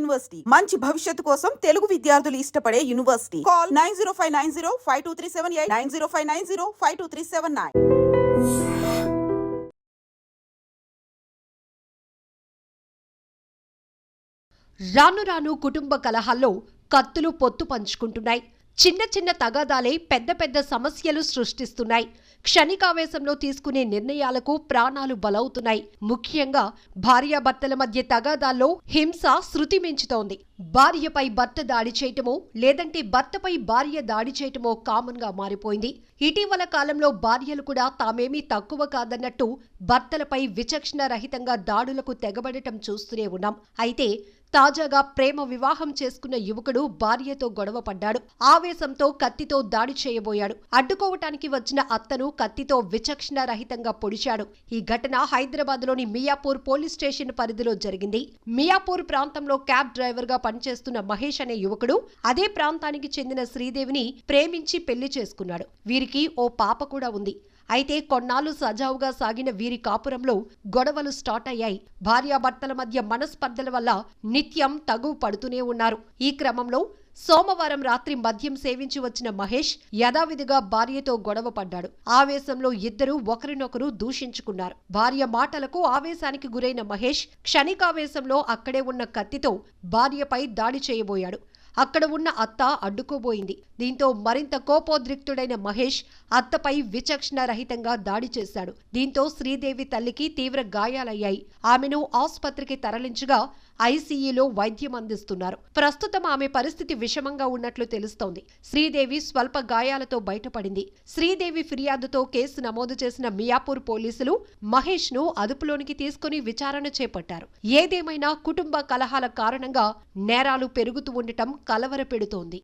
University మంచి భవిష్యత్తు కోసం తెలుగు విద్యార్థులు ఇష్టపడే యూనివర్సిటీ. కాల్ 9059052378 9059052379. రాను రాను కుటుంబ కలహాల్లో కత్తులు పొత్తు పంచుకుంటున్నాయి. చిన్న చిన్న తగాదాలే పెద్ద పెద్ద సమస్యలు సృష్టిస్తున్నాయి. క్షణికావేశంలో తీసుకునే నిర్ణయాలకు ప్రాణాలు బలవుతున్నాయి. ముఖ్యంగా భార్యాభర్తల మధ్య తగాదాల్లో హింస శృతి మించుతోంది. భార్యపై భర్త దాడి చేయటమో లేదంటే భర్తపై భార్య దాడి చేయటమో కామన్ గా మారిపోయింది. ఇటీవల కాలంలో భార్యలు కూడా తామేమీ తక్కువ కాదన్నట్టు భర్తలపై విచక్షణ రహితంగా దాడులకు తెగబడటం చూస్తూనే ఉన్నాం. అయితే తాజాగా ప్రేమ వివాహం చేసుకున్న యువకుడు భార్యతో గొడవ పడ్డాడు. ఆవేశంతో కత్తితో దాడి చేయబోయాడు. అడ్డుకోవటానికి వచ్చిన అత్తను కత్తితో విచక్షణ రహితంగా పొడిచాడు. ఈ ఘటన హైదరాబాద్లోని మియాపూర్ పోలీస్ స్టేషన్ పరిధిలో జరిగింది. మియాపూర్ ప్రాంతంలో క్యాబ్ డ్రైవర్ గా పనిచేస్తున్న మహేష్ అనే యువకుడు అదే ప్రాంతానికి చెందిన శ్రీదేవిని ప్రేమించి పెళ్లి చేసుకున్నాడు. వీరికి ఓ పాప కూడా ఉంది. అయితే కొన్నాళ్లు సజావుగా సాగిన వీరి కాపురంలో గొడవలు స్టార్ట్ అయ్యాయి. భార్యాభర్తల మధ్య మనస్పర్ధల వల్ల నిత్యం తగువ పడుతూనే ఉన్నారు. ఈ క్రమంలో సోమవారం రాత్రి మద్యం సేవించి వచ్చిన మహేష్ యథావిధిగా భార్యతో గొడవ పడ్డాడు. ఆవేశంలో ఇద్దరూ ఒకరినొకరు దూషించుకున్నారు. భార్య మాటలకు ఆవేశానికి గురైన మహేష్ క్షణికావేశంలో అక్కడే ఉన్న కత్తితో భార్యపై దాడి చేయబోయాడు. అక్కడ ఉన్న అత్త అడ్డుకోబోయింది. దీంతో మరింత కోపోద్రిక్తుడైన మహేష్ అత్తపై విచక్షణ రహితంగా దాడి చేశాడు. దీంతో శ్రీదేవి తల్లికి తీవ్ర గాయాలయ్యాయి. ఆమెను ఆసుపత్రికి తరలించగా ఐసీయూలో వైద్యం అందిస్తున్నారు. ప్రస్తుతం ఆమె పరిస్థితి విషమంగా ఉన్నట్లు తెలుస్తోంది. శ్రీదేవి స్వల్ప గాయాలతో బయటపడింది. శ్రీదేవి ఫిర్యాదుతో కేసు నమోదు చేసిన మియాపూర్ పోలీసులు మహేష్ ను అదుపులోనికి తీసుకుని విచారణ చేపట్టారు. ఏదేమైనా కుటుంబ కలహాల కారణంగా నేరాలు పెరుగుతూ ఉండటం కలవరపెడుతోంది.